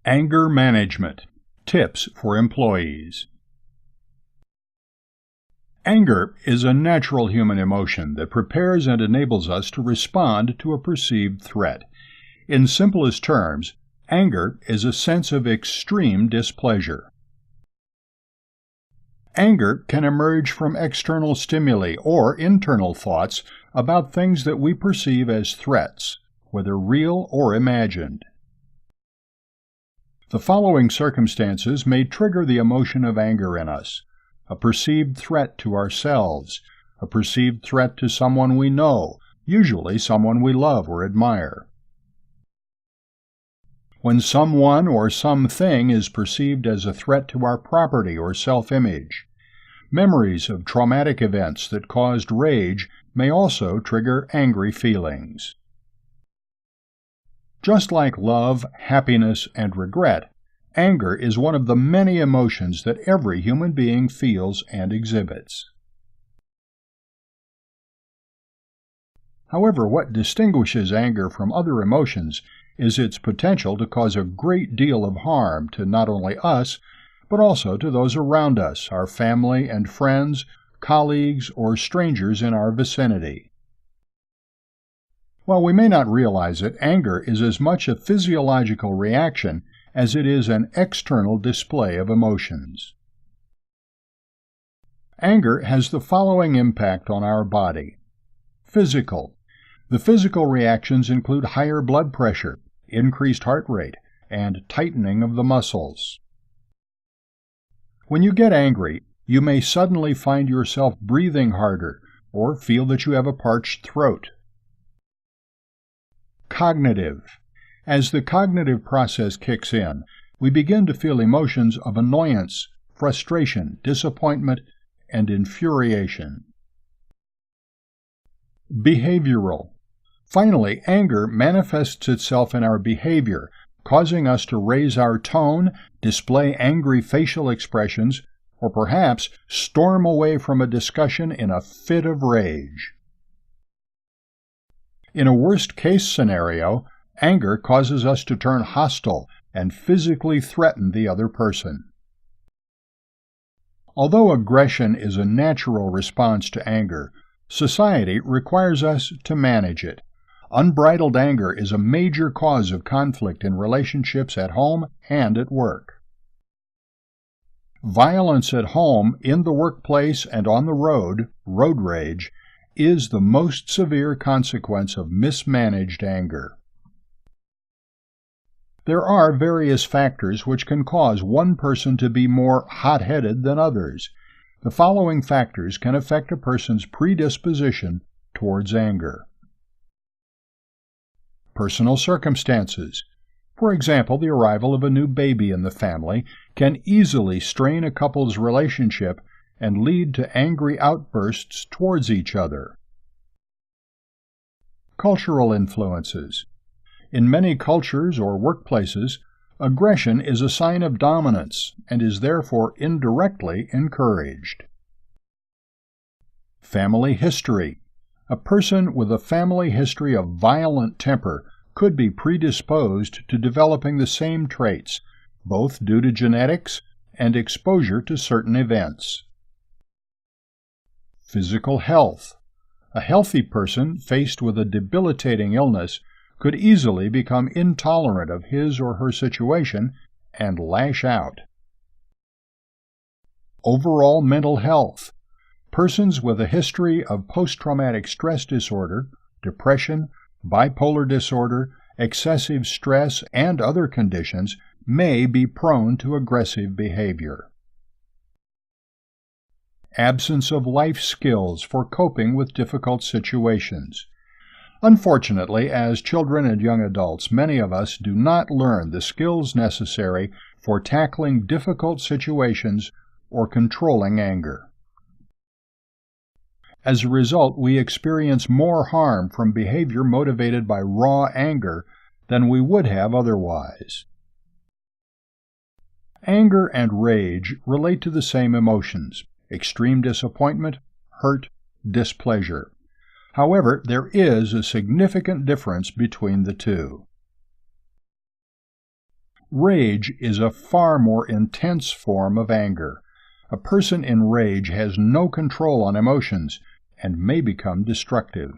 Anger management. Tips for employees. Anger is a natural human emotion that prepares and enables us to respond to a perceived threat. In simplest terms, anger is a sense of extreme displeasure. Anger can emerge from external stimuli or internal thoughts about things that we perceive as threats, whether real or imagined. The following circumstances may trigger the emotion of anger in us: a perceived threat to ourselves, a perceived threat to someone we know, usually someone we love or admire. When someone or something is perceived as a threat to our property or self-image. Memories of traumatic events that caused rage may also trigger angry feelings. Just like love, happiness, and regret, anger is one of the many emotions that every human being feels and exhibits. However, what distinguishes anger from other emotions is its potential to cause a great deal of harm to not only us, but also to those around us, our family and friends, colleagues, or strangers in our vicinity. While we may not realize it, anger is as much a physiological reaction as it is an external display of emotions. Anger has the following impact on our body. Physical. The physical reactions include higher blood pressure, increased heart rate, and tightening of the muscles. When you get angry, you may suddenly find yourself breathing harder or feel that you have a parched throat. Cognitive. As the cognitive process kicks in, we begin to feel emotions of annoyance, frustration, disappointment, and infuriation. Behavioral. Finally, anger manifests itself in our behavior, causing us to raise our tone, display angry facial expressions, or perhaps storm away from a discussion in a fit of rage. In a worst-case scenario, anger causes us to turn hostile and physically threaten the other person. Although aggression is a natural response to anger, society requires us to manage it. Unbridled anger is a major cause of conflict in relationships at home and at work. Violence at home, in the workplace, and on the road rage, is the most severe consequence of mismanaged anger. There are various factors which can cause one person to be more hot-headed than others. The following factors can affect a person's predisposition towards anger. Personal circumstances. For example, the arrival of a new baby in the family can easily strain a couple's relationship and lead to angry outbursts towards each other. Cultural influences. In many cultures or workplaces, aggression is a sign of dominance and is therefore indirectly encouraged. Family history. A person with a family history of violent temper could be predisposed to developing the same traits, both due to genetics and exposure to certain events. Physical health. A healthy person faced with a debilitating illness could easily become intolerant of his or her situation and lash out. Overall mental health. Persons with a history of post-traumatic stress disorder, depression, bipolar disorder, excessive stress, and other conditions may be prone to aggressive behavior. Absence of life skills for coping with difficult situations. Unfortunately, as children and young adults, many of us do not learn the skills necessary for tackling difficult situations or controlling anger. As a result, we experience more harm from behavior motivated by raw anger than we would have otherwise. Anger and rage relate to the same emotions: extreme disappointment, hurt, displeasure. However, there is a significant difference between the two. Rage is a far more intense form of anger. A person in rage has no control on emotions and may become destructive.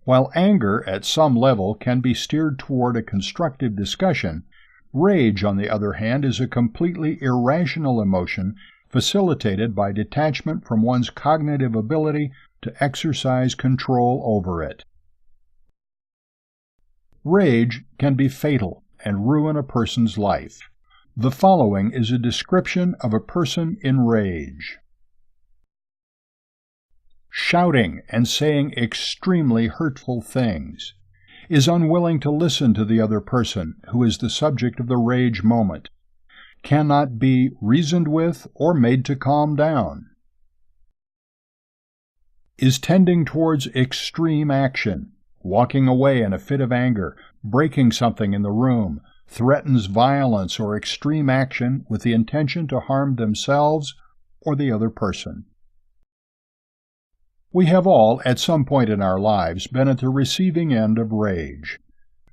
While anger at some level can be steered toward a constructive discussion, rage, on the other hand, is a completely irrational emotion facilitated by detachment from one's cognitive ability to exercise control over it. Rage can be fatal and ruin a person's life. The following is a description of a person in rage. Shouting and saying extremely hurtful things. Is unwilling to listen to the other person, who is the subject of the rage moment. Cannot be reasoned with or made to calm down. Is tending towards extreme action, walking away in a fit of anger, breaking something in the room, threatens violence or extreme action with the intention to harm themselves or the other person. We have all, at some point in our lives, been at the receiving end of rage.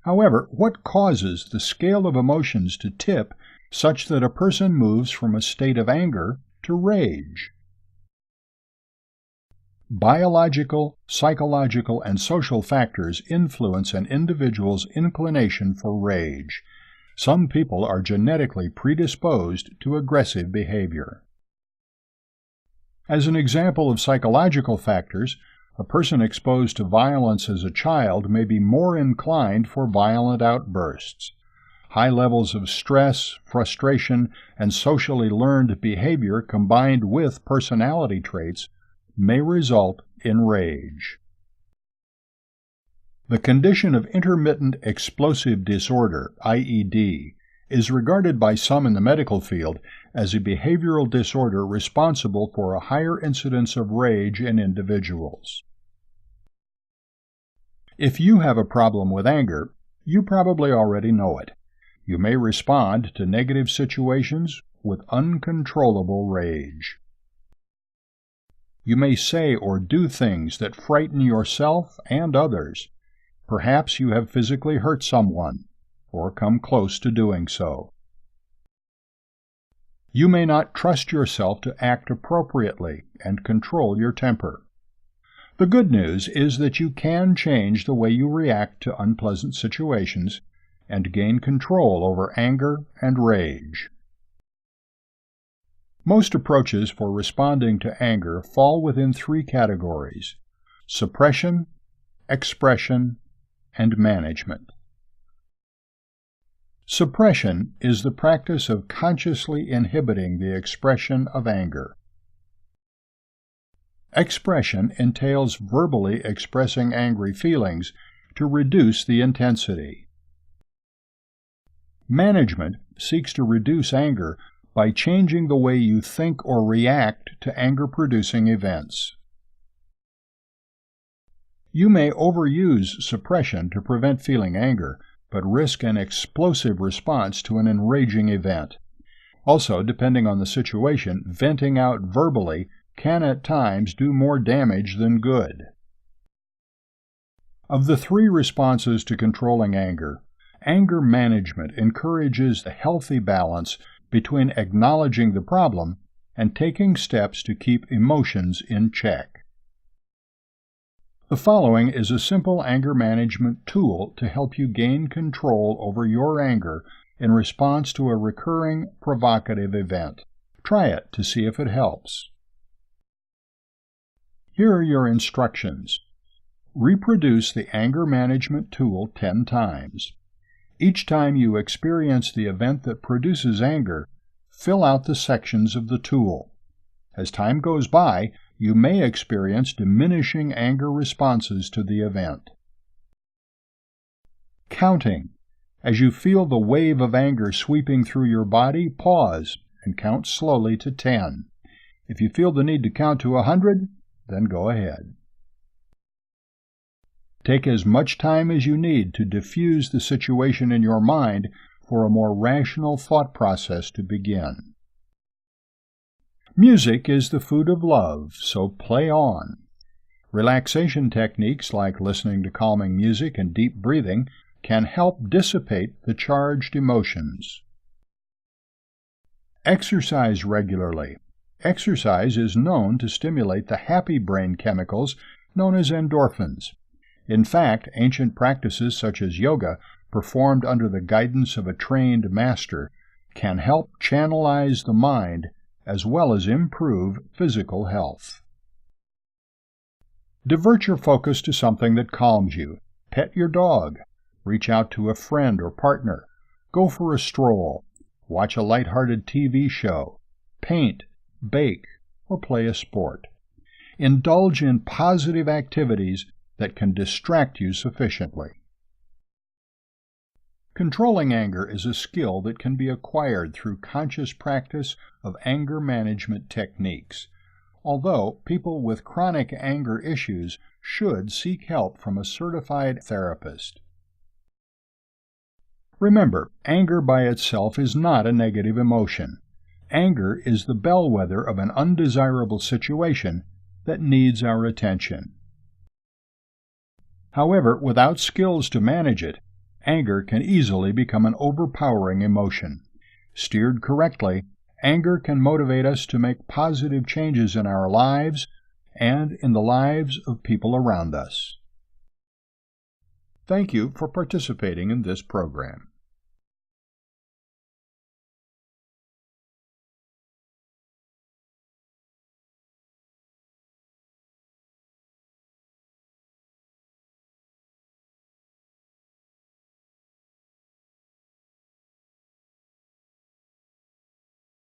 However, what causes the scale of emotions to tip such that a person moves from a state of anger to rage? Biological, psychological, and social factors influence an individual's inclination for rage. Some people are genetically predisposed to aggressive behavior. As an example of psychological factors, a person exposed to violence as a child may be more inclined for violent outbursts. High levels of stress, frustration, and socially learned behavior combined with personality traits may result in rage. The condition of intermittent explosive disorder, IED, is regarded by some in the medical field as a behavioral disorder responsible for a higher incidence of rage in individuals. If you have a problem with anger, you probably already know it. You may respond to negative situations with uncontrollable rage. You may say or do things that frighten yourself and others. Perhaps you have physically hurt someone, or come close to doing so. You may not trust yourself to act appropriately and control your temper. The good news is that you can change the way you react to unpleasant situations and gain control over anger and rage. Most approaches for responding to anger fall within three categories: suppression, expression, and management. Suppression is the practice of consciously inhibiting the expression of anger. Expression entails verbally expressing angry feelings to reduce the intensity. Management seeks to reduce anger by changing the way you think or react to anger-producing events. You may overuse suppression to prevent feeling anger, but risk an explosive response to an enraging event. Also, depending on the situation, venting out verbally can at times do more damage than good. Of the three responses to controlling anger, anger management encourages the healthy balance between acknowledging the problem and taking steps to keep emotions in check. The following is a simple anger management tool to help you gain control over your anger in response to a recurring provocative event. Try it to see if it helps. Here are your instructions. Reproduce the anger management tool 10 times. Each time you experience the event that produces anger, fill out the sections of the tool. As time goes by, you may experience diminishing anger responses to the event. Counting. As you feel the wave of anger sweeping through your body, pause and count slowly to 10. If you feel the need to count to 100, then go ahead. Take as much time as you need to diffuse the situation in your mind for a more rational thought process to begin. Music is the food of love, so play on. Relaxation techniques like listening to calming music and deep breathing can help dissipate the charged emotions. Exercise regularly. Exercise is known to stimulate the happy brain chemicals known as endorphins. In fact, ancient practices such as yoga, performed under the guidance of a trained master, can help channelize the mind as well as improve physical health. Divert your focus to something that calms you. Pet your dog. Reach out to a friend or partner. Go for a stroll. Watch a lighthearted TV show. Paint, bake, or play a sport. Indulge in positive activities that can distract you sufficiently. Controlling anger is a skill that can be acquired through conscious practice of anger management techniques, although people with chronic anger issues should seek help from a certified therapist. Remember, anger by itself is not a negative emotion. Anger is the bellwether of an undesirable situation that needs our attention. However, without skills to manage it, anger can easily become an overpowering emotion. Steered correctly, anger can motivate us to make positive changes in our lives and in the lives of people around us. Thank you for participating in this program.